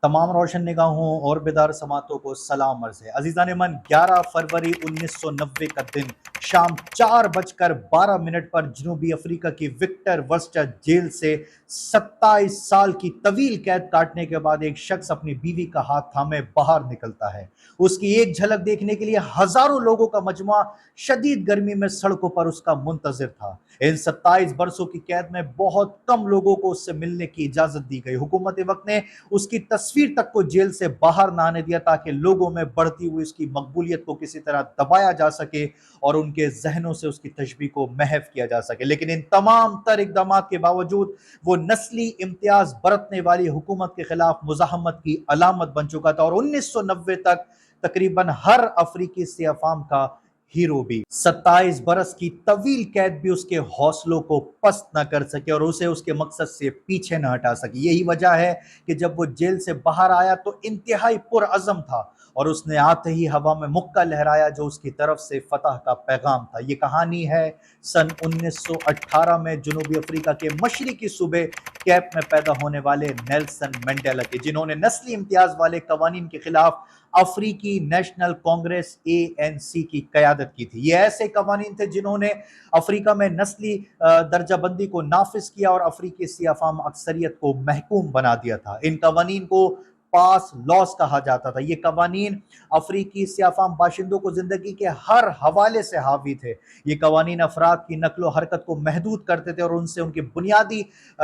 तमाम रोशन निगाहों और बेदार समातों को सलाम अर्ज़ है। अजीज़ान मन, 11 फरवरी 1990 का दिन शाम 4:12 पर जनूबी अफ्रीका की विक्टर वर्स्टर जेल से 27 साल की तवील कैद काटने के बाद एक शख्स अपनी बीवी का हाथ थामे बाहर निकलता है। उसकी एक झलक देखने के लिए हजारों लोगों का मजमा शदीद गर्मी में सड़कों पर उसका मुंतजिर था। इन 27 बरसों की कैद में बहुत कम लोगों को उससे मिलने की इजाजत दी गई। हुकूमत वक्त ने उसकी तस्वीर तक को जेल से बाहर ना आने दिया ताकि लोगों में बढ़ती हुई उसकी मकबूलियत को किसी तरह दबाया जा सके और उनके जहनों से उसकी तशबीह को महव किया जा सके। लेकिन इन तमाम तर इकदाम के बावजूद वो नस्ली इम्तियाज बरतने वाली हुकूमत के खिलाफ मुजाहमत की अलामत बन चुका था और 1990 तक तकरीबन हर अफ्रीकी सियाफाम का हीरो भी। 27 बरस की तवील कैद भी उसके हौसलों को पस्त न कर सके और उसे उसके मकसद से पीछे न हटा सके। यही वजह है कि जब वो जेल से बाहर आया तो इंतहाई पुरअज़म था और उसने आते ही हवा में मुक्का लहराया जो उसकी तरफ से फतह का पैगाम था। ये कहानी है सन 1918 में जनूबी अफ्रीका के मशरकी सूबे कैप में पैदा होने वाले नेल्सन मंडेला के, जिन्होंने नस्ली इम्तियाज वाले कवानीन के खिलाफ अफ्रीकी नेशनल कांग्रेस ANC की कयादत की थी। ये ऐसे कवानीन थे जिन्होंने अफ्रीका में नस्ली दर्जाबंदी को नाफिज किया और अफ्रीकी सियाफाम अक्सरियत को महकूम बना दिया था। इन कवानीन को पास लॉस कहा जाता था। ये कवानीन अफ्रीकी सियाफाम बाशिंदों को जिंदगी के हर हवाले से हावी थे। ये कवानीन अफराद की नकलो हरकत को महदूद करते थे और उनसे उनके बुनियादी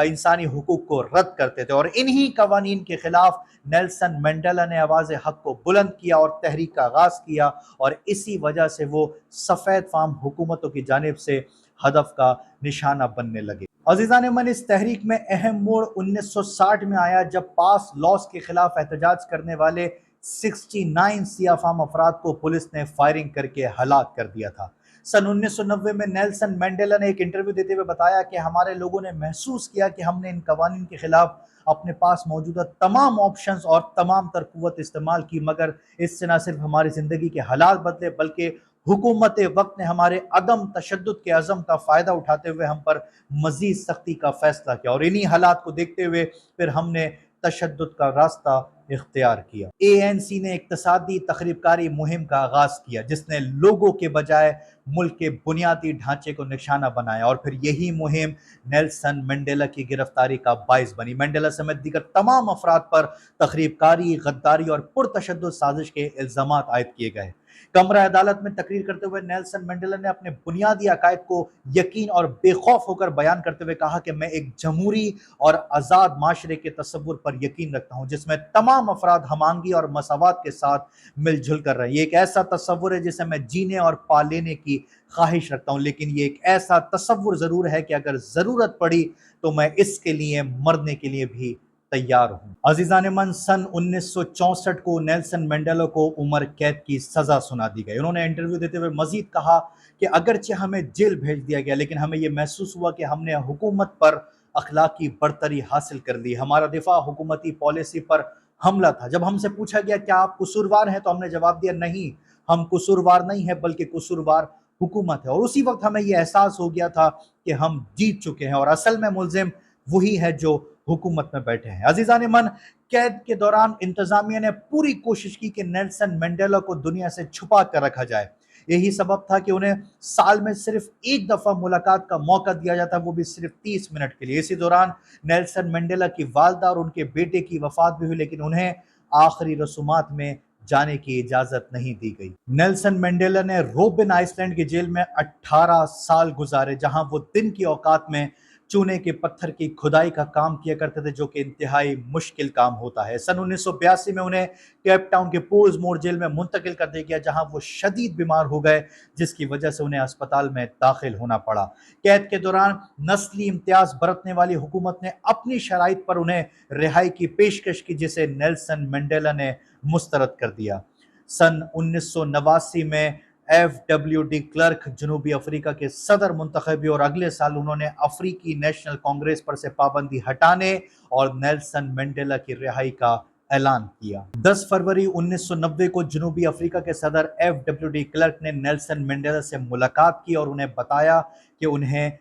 इंसानी हुकूक को रद्द करते थे और इन्हीं कवानीन के खिलाफ नेल्सन मंडेला ने आवाज़ हक को बुलंद किया और तहरीक का आगाज किया और इसी वजह से वो सफ़ेद फाम हुकूमतों की जानिब से हदफ का निशाना बनने लगे। अजीज़ान मन, इस तहरीक में अहम मोड़ 1960 में आया जब पास लॉस के खिलाफ एहतजाज करने वाले 69 सियाफाम अफराद को पुलिस ने फायरिंग करके हलाक कर दिया था। सन 1990 में नेल्सन मंडेला ने एक इंटरव्यू देते हुए बताया कि हमारे लोगों ने महसूस किया कि हमने इन कवानीन के खिलाफ अपने पास मौजूदा तमाम ऑप्शंस और तमाम तर कुव्वत इस्तेमाल की, मगर इससे न सिर्फ हमारी ज़िंदगी के हालात बदले बल्कि हुकूमत वक्त ने हमारे अदम तशद्दुद के अज़म का फ़ायदा उठाते हुए हम पर मज़ीद सख्ती का फ़ैसला किया और इन्हीं हालात को देखते हुए फिर हमने तशद्दुद का रास्ता इख्तियार किया। ANC ने इक्तसादी तखरीबकारी मुहिम का आगाज़ किया जिसने लोगों के बजाय मुल्क के बुनियादी ढांचे को निशाना बनाया और फिर यही मुहिम नेल्सन मंडेला की गिरफ्तारी का बाइस बनी। मंडेला समेत दीगर तमाम अफराद पर तखरीबकारी, गद्दारी और पुरतशद्दुद साजिश के इल्ज़ामात आयद किए गए। कमरा अदालत में तकरीर करते हुए नेल्सन मंडेला ने अपने बुनियादी अकायद को यकीन और बेखौफ होकर बयान करते हुए कहा कि मैं एक जमहूरी और आज़ाद माशरे के तस्वुर पर यकीन रखता हूँ जिसमें तमाम अफराद हमांगी और मसावत के साथ मिलजुल कर रहे हैं। ये एक ऐसा तस्वुर है जिसे मैं जीने और पा लेने की ख्वाहिश रखता हूँ, लेकिन ये एक ऐसा तस्वुर ज़रूर है कि अगर ज़रूरत पड़ी तो मैं इसके लिए मरने के लिए भी तैयार हूं। अजीज़ान मन, सन 1964 को नेल्सन मंडेला को उम्र कैद की सजा सुना दी गई। उन्होंने इंटरव्यू देते हुए मजीद कहा कि अगरचे हमें जेल भेज दिया गया लेकिन हमें यह महसूस हुआ कि हमने हुकूमत पर अखलाकी बरतरी हासिल कर ली। हमारा दिफा हुकूमती पॉलिसी पर हमला था। जब हमसे पूछा गया क्या आप कसूरवार हैं तो हमने जवाब दिया नहीं, हम कसूरवार नहीं है बल्कि कसूरवार हुकूमत है। और उसी वक्त हमें यह एहसास हो गया था कि हम जीत चुके हैं और असल में मुल्जिम वही है जो हुकूमत में बैठे हैं। अजीज़ान मन, कैद के दौरान इंतजामिया ने पूरी कोशिश की कि नेल्सन मंडेला को दुनिया से छुपा कर रखा जाए। यही सबब था कि उन्हें साल में सिर्फ एक दफ़ा मुलाकात का मौका दिया जाता, वो भी सिर्फ 30 मिनट के लिए। इसी दौरान नेल्सन मंडेला की वालदा और उनके बेटे की वफात भी हुई लेकिन उन्हें आखिरी रसूमात में जाने की इजाज़त नहीं दी गई। नेल्सन मंडेला ने रोबिन आइसलैंड की जेल में 18 साल गुजारे जहां वो दिन की औकात में चूने के पत्थर की खुदाई का काम किया करते थे जो कि इंतहाई मुश्किल काम होता है। सन 1982 में उन्हें केप टाउन के पोल्स मोर जेल में मुंतकिल कर दिया गया जहां वो शदीद बीमार हो गए जिसकी वजह से उन्हें अस्पताल में दाखिल होना पड़ा। कैद के दौरान नस्ली इम्तियाज बरतने वाली हुकूमत ने अपनी शराइत पर उन्हें रिहाई की पेशकश की जिसे नेल्सन मंडेला ने मुस्तरद कर दिया। सन 1989 में FWD क्लर्क जनूबी अफ्रीका के सदर मुंतखब हुए और अगले साल उन्होंने अफ्रीकी नेशनल कांग्रेस पर से पाबंदी हटाने और नेल्सन मंडेला की रिहाई का ऐलान किया। 10 फरवरी 1990 को जनूबी अफ्रीका के सदर FWD क्लर्क ने नेल्सन मंडेला से मुलाकात की और उन्हें बताया कि उन्हें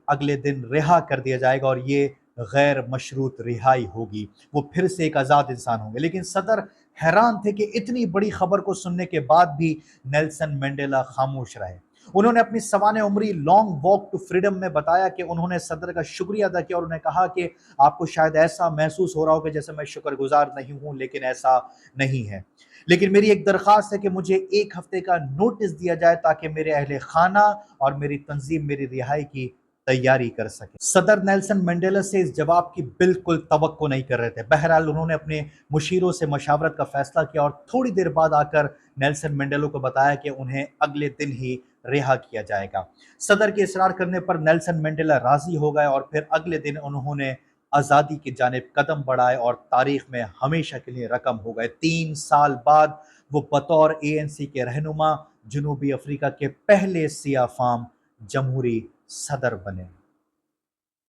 अगले दिन रिहा कर दिया जाएगा और ये غیر مشروط رہائی ہوگی، وہ پھر سے ایک آزاد انسان ہوں گے۔ لیکن صدر حیران تھے کہ اتنی بڑی خبر کو سننے کے بعد بھی نیلسن منڈیلا خاموش رہے۔ انہوں نے اپنی سوانح عمری لانگ واک ٹو فریڈم میں بتایا کہ انہوں نے صدر کا شکریہ ادا کیا اور انہیں کہا کہ آپ کو شاید ایسا محسوس ہو رہا ہو کہ جیسے میں شکر گزار نہیں ہوں، لیکن ایسا نہیں ہے۔ لیکن میری ایک درخواست ہے کہ مجھے 1 ہفتے کا نوٹس دیا جائے تاکہ میرے اہل خانہ اور میری تنظیم میری رہائی کی تیاری کر سکے۔ صدر نیلسن منڈیلا سے اس جواب کی بالکل توقع نہیں کر رہے تھے۔ بہرحال انہوں نے اپنے مشیروں سے مشاورت کا فیصلہ کیا اور تھوڑی دیر بعد آ کر نیلسن منڈیلا کو بتایا کہ انہیں اگلے دن ہی رہا کیا جائے گا۔ صدر کے اصرار کرنے پر نیلسن منڈیلا راضی ہو گئے اور پھر اگلے دن انہوں نے آزادی کی جانب قدم بڑھائے اور تاریخ میں ہمیشہ کے لیے رقم ہو گئے۔ 3 سال بعد وہ بطور ANC کے رہنما جنوبی افریقہ کے پہلے سیاہ فام جمہوری صدر بنے۔